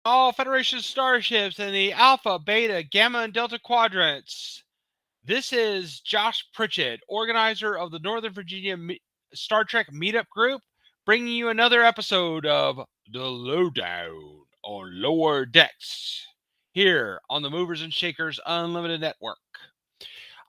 all Federation starships in the Alpha, Beta, Gamma, and Delta quadrants. This is Josh Pritchett, organizer of the Northern Virginia Star Trek Meetup Group, bringing you another episode of The Lowdown on Lower Decks here on the Movers and Shakers Unlimited Network.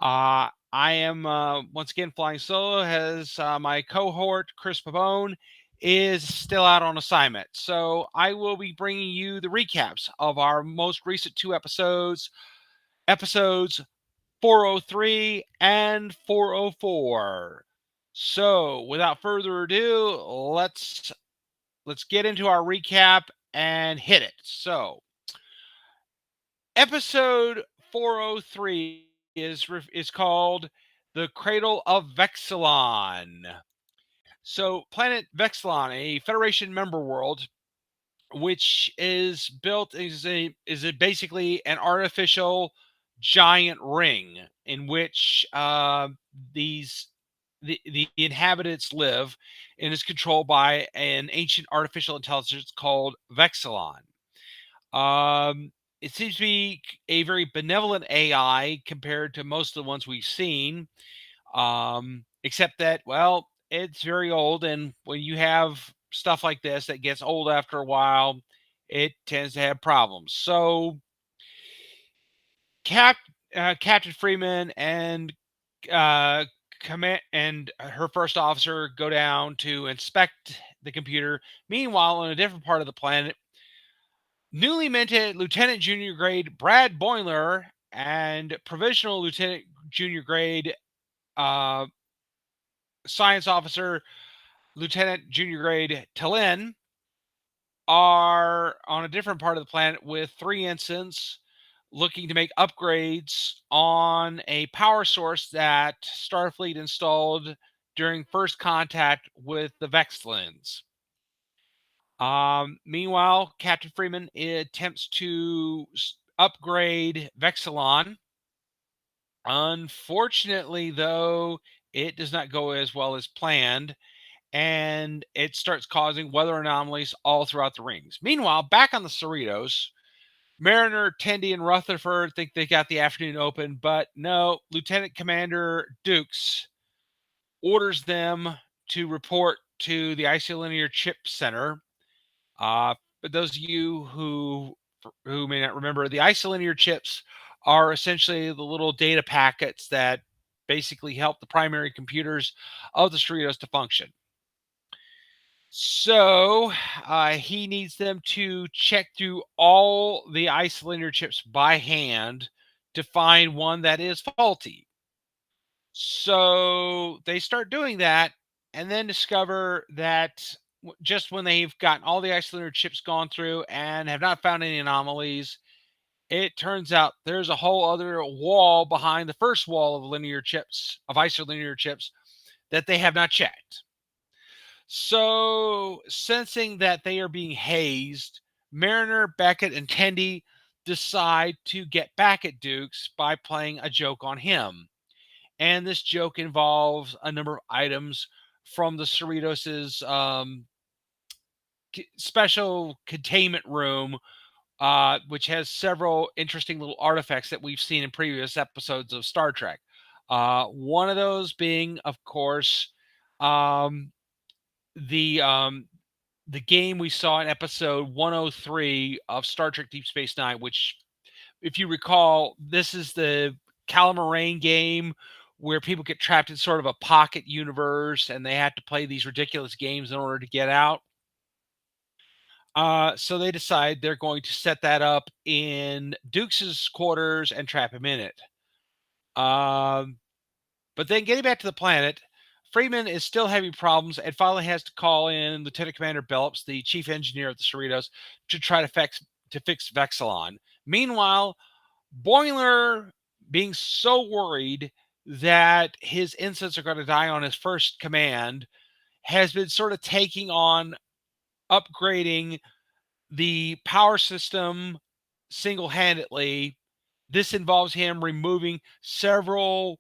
I am once again flying solo as my cohort, Chris Pavone, is still out on assignment. So I will be bringing you the recaps of our most recent two episodes, episodes 403 and 404. So without further ado, let's get into our recap and hit it. So episode 403 is called The Cradle of Vexilon. So planet Vexilon, a Federation member world, which is built is basically an artificial giant ring in which the inhabitants live, and is controlled by an ancient artificial intelligence called Vexilon. It seems to be a very benevolent AI compared to most of the ones we've seen, except that, well, it's very old, and when you have stuff like this that gets old after a while, it tends to have problems. So, Captain Freeman and command and her first officer go down to inspect the computer. Meanwhile, on a different part of the planet, newly minted Lieutenant Junior Grade Brad Boimler and Provisional Lieutenant Junior Grade uh, Science Officer Lieutenant Junior Grade Tallinn are on a different part of the planet with three ensigns looking to make upgrades on a power source that Starfleet installed during first contact with the Vexilans. Meanwhile, Captain Freeman attempts to upgrade Vexilon. Unfortunately, though, it does not go as well as planned, and it starts causing weather anomalies all throughout the rings. Meanwhile, back on the Cerritos, Mariner, Tendi, and Rutherford think they got the afternoon open, but no, Lieutenant Commander Dukes orders them to report to the Isolinear Chip Center. But those of you who may not remember, the Isolinear chips are essentially the little data packets that basically help the primary computers of the Cerritos to function. So he needs them to check through all the Isolinear chips by hand to find one that is faulty. So they start doing that and then discover that just when they've gotten all the Isolinear chips gone through and have not found any anomalies, it turns out there's a whole other wall behind the first wall of Isolinear chips that they have not checked. So, sensing that they are being hazed, Mariner, Beckett, and Tendi decide to get back at Dukes by playing a joke on him. And this joke involves a number of items from the Cerritos' special containment room, which has several interesting little artifacts that we've seen in previous episodes of Star Trek. One of those being, of course, um, the game we saw in episode 103 of Star Trek Deep Space Nine, which, if you recall, this is the Calamarain game where people get trapped in sort of a pocket universe and they have to play these ridiculous games in order to get out. So they decide they're going to set that up in Dukes' quarters and trap him in it. But then getting back to the planet, Freeman is still having problems and finally has to call in Lieutenant Commander Bellops, the chief engineer of the Cerritos, to try to fix Vexilon. Meanwhile, Boimler, being so worried that his ensigns are going to die on his first command, has been sort of taking on upgrading the power system single-handedly. This involves him removing several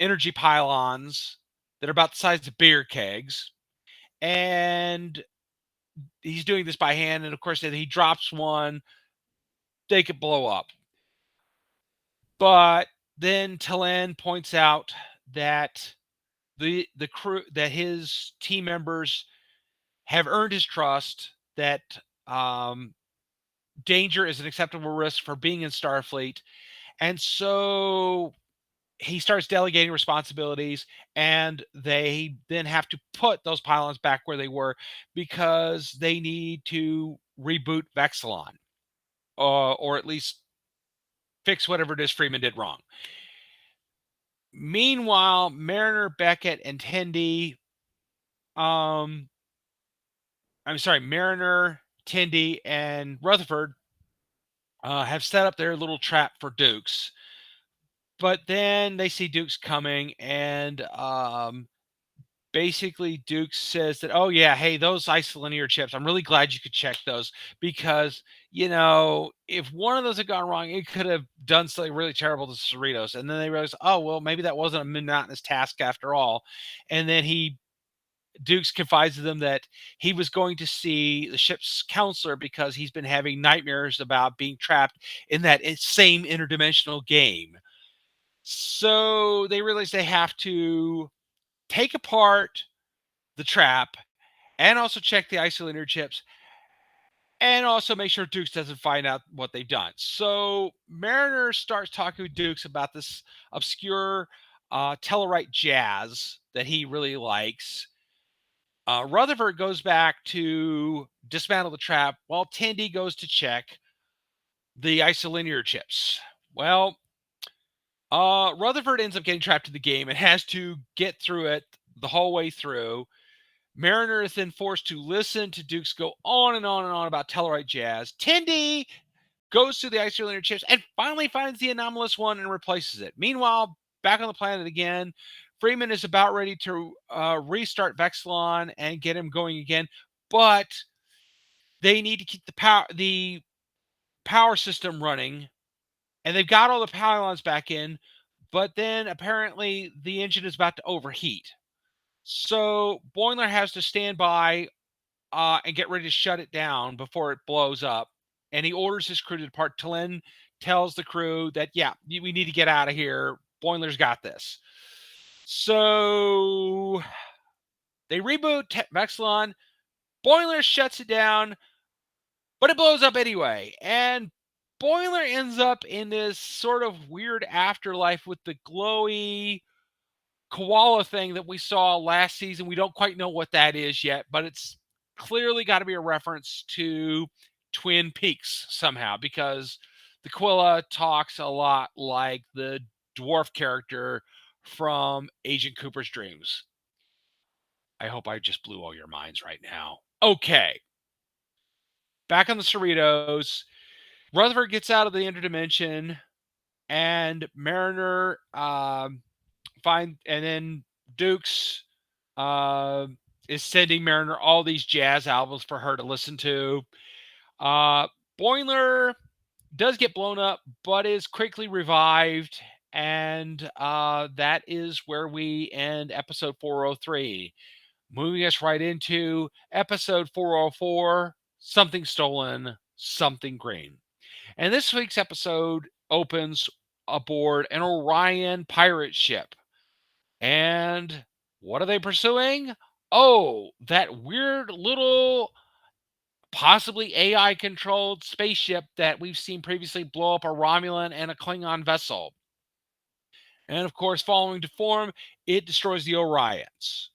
energy pylons that are about the size of beer kegs, and he's doing this by hand, and of course, if he drops one, they could blow up. But then Talon points out that the crew that his team members have earned his trust, that um, danger is an acceptable risk for being in Starfleet, and so he starts delegating responsibilities, and they then have to put those pylons back where they were because they need to reboot Vexilon, or at least fix whatever it is Freeman did wrong. Meanwhile, Mariner, Beckett, and Tendi, Mariner, Tendi, and Rutherford have set up their little trap for Dukes. But then they see Dukes coming, and basically Dukes says that, oh yeah, hey, those isolinear chips, I'm really glad you could check those, because if one of those had gone wrong, it could have done something really terrible to Cerritos. And then they realize, oh well, maybe that wasn't a monotonous task after all. And then Dukes confides to them that he was going to see the ship's counselor because he's been having nightmares about being trapped in that same interdimensional game. So they realize they have to take apart the trap and also check the isolinear chips and also make sure Dukes doesn't find out what they've done. So Mariner starts talking with Dukes about this obscure Tellarite jazz that he really likes. Rutherford goes back to dismantle the trap while Tendi goes to check the isolinear chips. Well, Rutherford ends up getting trapped in the game and has to get through it the whole way through. Mariner is then forced to listen to Dukes go on and on and on about Tellarite jazz. Tendi goes through the isolinear chips and finally finds the anomalous one and replaces it. Meanwhile, back on the planet again, Freeman is about ready to restart Vexilon and get him going again, but they need to keep the power system running, and they've got all the pylons back in, but then apparently the engine is about to overheat. So Boimler has to stand by and get ready to shut it down before it blows up. And he orders his crew to depart. Talon tells the crew that, yeah, we need to get out of here. Boimler's got this. So they reboot Vexilon. Boimler shuts it down, but it blows up anyway. And Boimler ends up in this sort of weird afterlife with the glowy koala thing that we saw last season. We don't quite know what that is yet, but it's clearly got to be a reference to Twin Peaks somehow, because the koala talks a lot like the dwarf character from Agent Cooper's Dreams. I hope I just blew all your minds right now. Okay. Back on the Cerritos, Rutherford gets out of the interdimension, and Mariner and then Dukes is sending Mariner all these jazz albums for her to listen to. Boimler does get blown up, but is quickly revived, and that is where we end episode 403. Moving us right into episode 404, Something Stolen, Something Green. And this week's episode opens aboard an Orion pirate ship. And what are they pursuing? Oh, that weird little, possibly AI controlled spaceship that we've seen previously blow up a Romulan and a Klingon vessel. And of course, following to form, it destroys the Orions.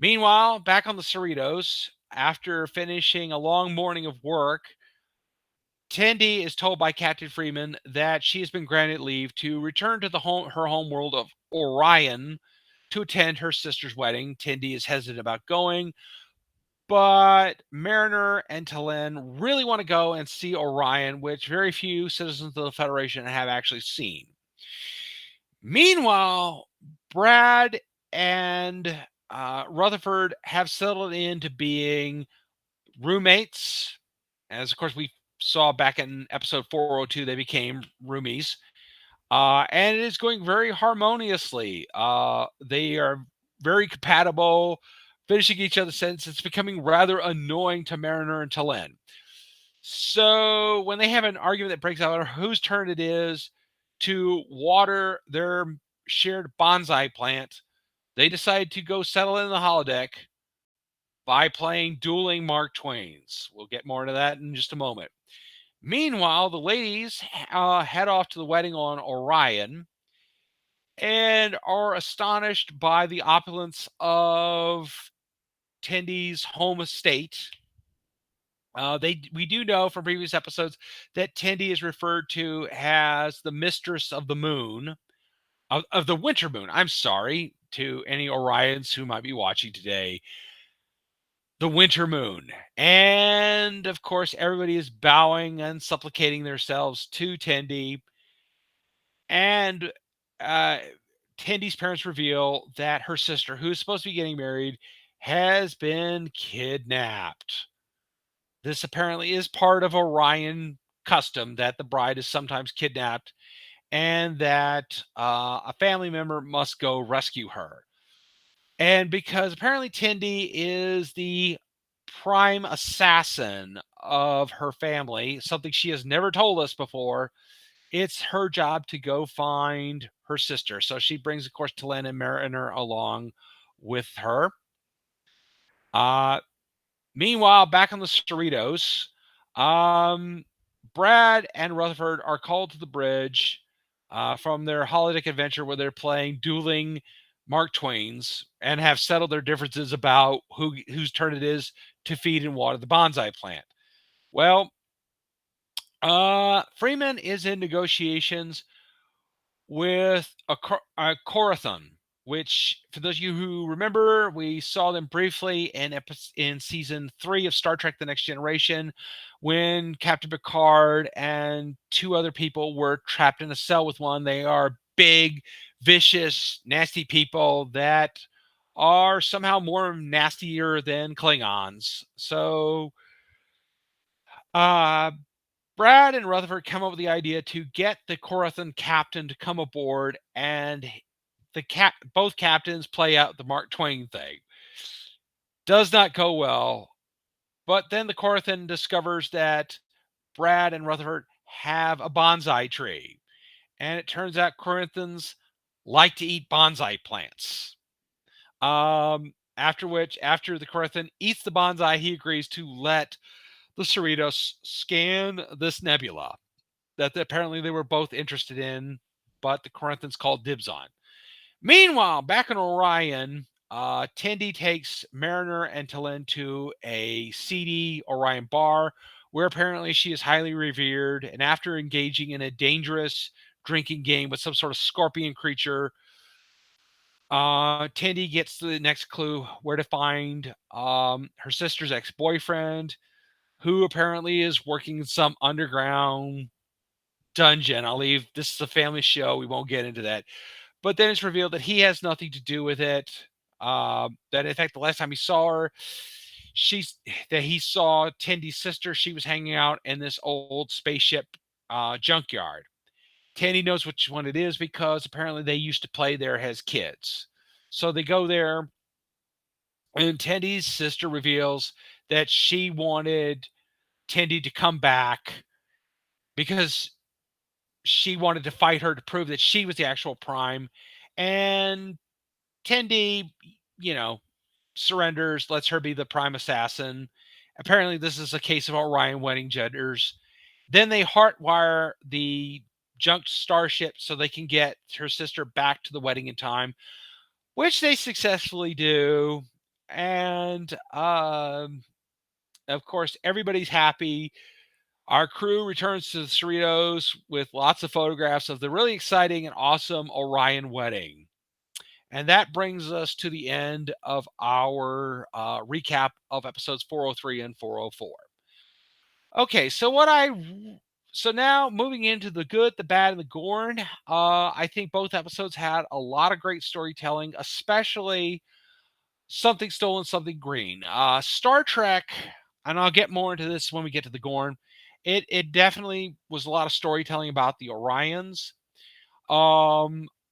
Meanwhile, back on the Cerritos, after finishing a long morning of work, Tendi is told by Captain Freeman that she has been granted leave to return to her home world of Orion to attend her sister's wedding. Tendi is hesitant about going, but Mariner and Talon really want to go and see Orion, which very few citizens of the Federation have actually seen. Meanwhile, Brad and Rutherford have settled into being roommates. As of course we saw back in episode 402, they became roomies. And it is going very harmoniously. They are very compatible, finishing each other's sentences. It's becoming rather annoying to Mariner and Tallinn. So when they have an argument that breaks out on whose turn it is to water their shared bonsai plant, they decide to go settle in the holodeck by playing dueling Mark Twains. We'll get more into that in just a moment. Meanwhile, the ladies head off to the wedding on Orion and are astonished by the opulence of Tendy's home estate. We do know from previous episodes that Tendy is referred to as the mistress of the moon, of the winter moon. I'm sorry to any Orions who might be watching today. The winter moon. And of course, everybody is bowing and supplicating themselves to Tendy. And Tendy's parents reveal that her sister, who is supposed to be getting married, has been kidnapped. This apparently is part of Orion custom that the bride is sometimes kidnapped and that a family member must go rescue her. And because apparently Tendy is the prime assassin of her family, something she has never told us before, it's her job to go find her sister. So she brings, of course, Tallinn and Mariner along with her. Meanwhile, back on the Cerritos, Brad and Rutherford are called to the bridge from their holodeck adventure where they're playing dueling Mark Twains and have settled their differences about whose turn it is to feed and water the bonsai plant. Well, Freeman is in negotiations with a Corathon, which, for those of you who remember, we saw them briefly in season 3 of Star Trek: The Next Generation, when Captain Picard and 2 other people were trapped in a cell with one. They are big, vicious, nasty people that are somehow more nastier than Klingons. So, Brad and Rutherford come up with the idea to get the Corathon captain to come aboard, and both captains play out the Mark Twain thing. Does not go well, but then the Corathon discovers that Brad and Rutherford have a bonsai tree, and it turns out Corathons like to eat bonsai plants. After the Corathon eats the bonsai, he agrees to let the Cerritos scan this nebula that apparently they were both interested in, but the Corathons called dibs on. Meanwhile, back in Orion, Tendi takes Mariner and Tallinn to a seedy Orion bar where apparently she is highly revered. And after engaging in a dangerous drinking game with some sort of scorpion creature, Tendi gets the next clue where to find her sister's ex-boyfriend, who apparently is working in some underground dungeon. This is a family show. We won't get into that. But then it's revealed that he has nothing to do with it. That in fact, the last time he saw her, he saw Tendy's sister. She was hanging out in this old spaceship junkyard. Tendy knows which one it is because apparently they used to play there as kids. So they go there, and Tendy's sister reveals that she wanted Tendy to come back because she wanted to fight her to prove that she was the actual Prime. And Tendi, surrenders, lets her be the Prime assassin. Apparently, this is a case of Orion wedding genders. Then they heartwire the junked starship so they can get her sister back to the wedding in time, which they successfully do. And of course, everybody's happy. Our crew returns to the Cerritos with lots of photographs of the really exciting and awesome Orion wedding. And that brings us to the end of our recap of episodes 403 and 404. Okay, so now moving into the good, the bad, and the Gorn. I think both episodes had a lot of great storytelling, especially Something Stolen, Something Green. Star Trek, and I'll get more into this when we get to the Gorn. It definitely was a lot of storytelling about the Orions.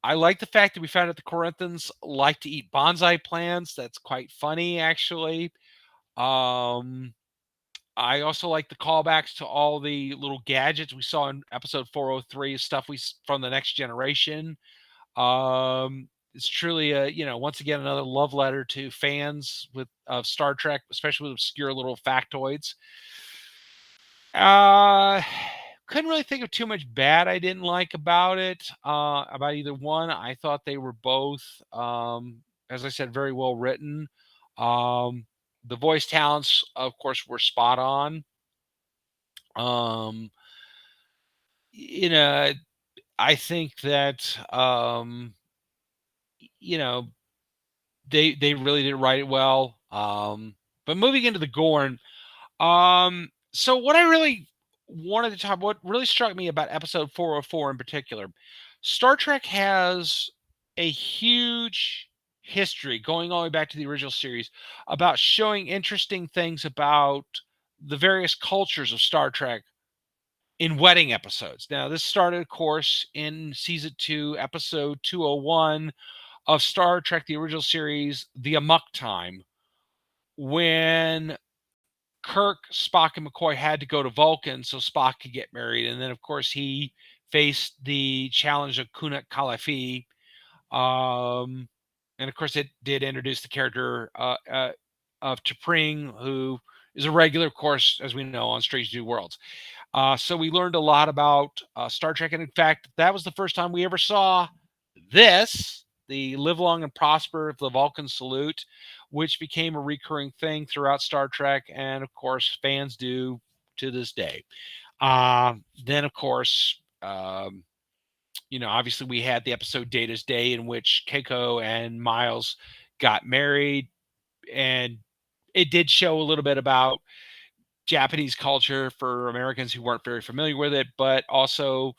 I like the fact that we found out the Corinthans like to eat bonsai plants. That's quite funny, actually. Um, I also like the callbacks to all the little gadgets we saw in episode 403, stuff from the Next Generation. It's truly once again another love letter to fans of Star Trek, especially with obscure little factoids. Uh, couldn't really think of too much bad I didn't like about it. About either one, I thought they were both, as I said, very well written. Um, the voice talents, of course, were spot on. Um, you know, I think that you know they really did write it well. But moving into the Gorn, so what I really wanted to talk, what really struck me about episode 404 in particular, Star Trek has a huge history going all the way back to the original series about showing interesting things about the various cultures of Star Trek in wedding episodes. Now, this started, of course, in season 2, episode 201 of Star Trek, the original series, The Amok Time, when Kirk, Spock, and McCoy had to go to Vulcan so Spock could get married. And then, of course, he faced the challenge of Kunat Kalafi. And, of course, it did introduce the character of T'Pring, who is a regular, of course, as we know, on Strange New Worlds. So we learned a lot about Star Trek. And, in fact, that was the first time we ever saw this, the Live Long and Prosper of the Vulcan Salute, which became a recurring thing throughout Star Trek, and of course, fans do to this day. Then, of course, obviously, we had the episode Data's Day, in which Keiko and Miles got married, and it did show a little bit about Japanese culture for Americans who weren't very familiar with it, but also,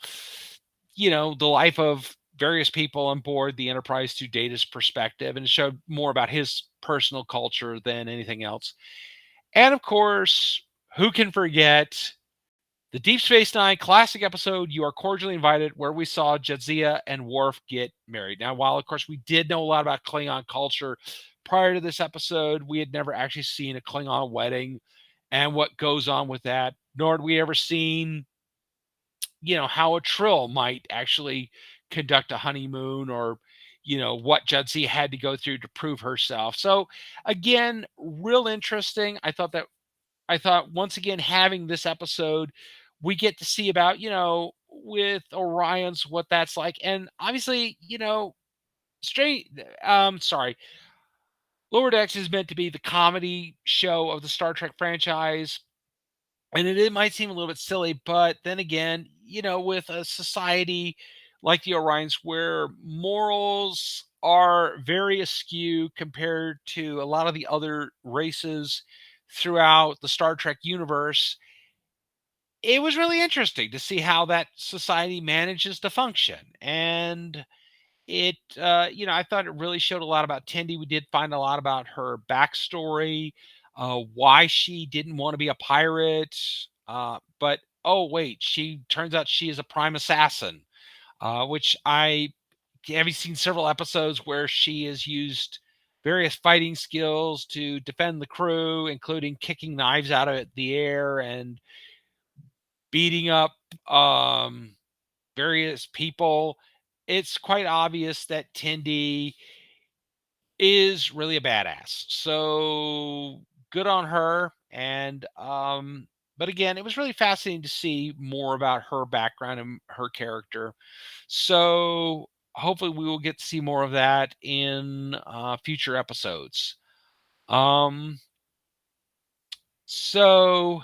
the life of various people on board the Enterprise through Data's perspective, and it showed more about his personal culture than anything else. And of course, who can forget the Deep Space Nine classic episode, You Are Cordially Invited, where we saw Jadzia and Worf get married. Now, while of course we did know a lot about Klingon culture prior to this episode, we had never actually seen a Klingon wedding and what goes on with that, nor had we ever seen, how a Trill might actually conduct a honeymoon, or, what Jadzia had to go through to prove herself. So again, real interesting. I thought once again, having this episode, we get to see about, with Orion's, what that's like. And obviously, straight, sorry, Lower Decks is meant to be the comedy show of the Star Trek franchise. And it might seem a little bit silly, but then again, with a society like the Orions, where morals are very askew compared to a lot of the other races throughout the Star Trek universe, it was really interesting to see how that society manages to function. And I thought it really showed a lot about Tendi. We did find a lot about her backstory, why she didn't want to be a pirate. But oh, wait, she turns out she is a prime assassin, which I have seen several episodes where she has used various fighting skills to defend the crew, including kicking knives out of the air and beating up various people. It's quite obvious that Tendi is really a badass. So good on her. And but again, it was really fascinating to see more about her background and her character. So hopefully we will get to see more of that in future episodes. Um so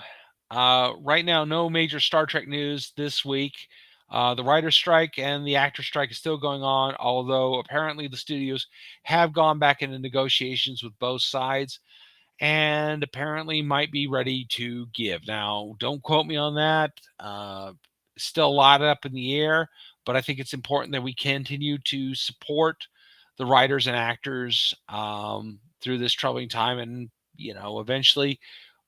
right now, no major Star Trek news this week. The writer strike and the actor strike is still going on, although apparently the studios have gone back into negotiations with both sides and apparently might be ready to give. Now, don't quote me on that. Still a lot up in the air, but I think it's important that we continue to support the writers and actors through this troubling time. And, eventually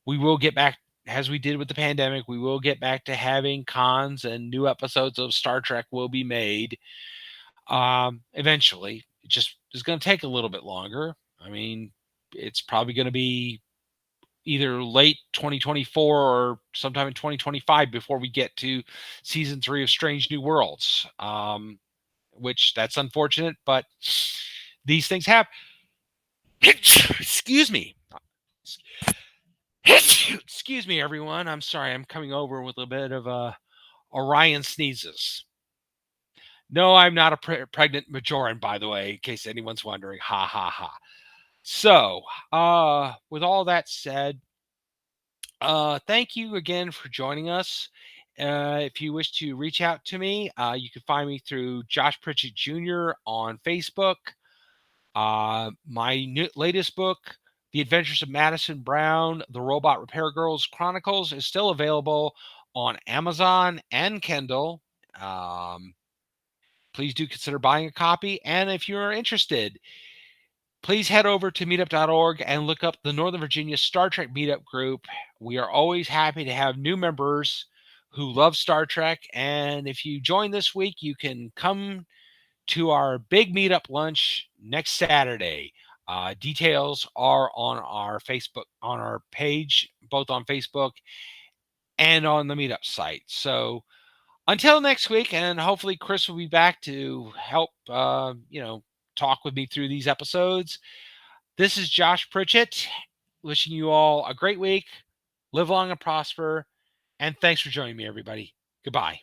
we will get back, as we did with the pandemic, we will get back to having cons and new episodes of Star Trek will be made. Eventually. It just is going to take a little bit longer. I mean, it's probably going to be either late 2024 or sometime in 2025 before we get to season 3 of Strange New Worlds. Which that's unfortunate, but these things happen. Excuse me. Excuse me, everyone. I'm sorry. I'm coming over with a bit of Orion sneezes. No, I'm not a pregnant Majoran, by the way, in case anyone's wondering. Ha ha ha. So, with all that said, thank you again for joining us. If you wish to reach out to me, you can find me through Josh Pritchett Jr. on Facebook. My latest book, The Adventures of Madison Brown, The Robot Repair Girls Chronicles, is still available on Amazon and Kindle. Please do consider buying a copy. And if you're interested, please head over to meetup.org and look up the Northern Virginia Star Trek Meetup Group. We are always happy to have new members who love Star Trek. And if you join this week, you can come to our big meetup lunch next Saturday. Details are on our Facebook, on our page, both on Facebook and on the meetup site. So until next week, and hopefully Chris will be back to help, talk with me through these episodes. This is Josh Pritchett, wishing you all a great week. Live long and prosper. And thanks for joining me, everybody. Goodbye.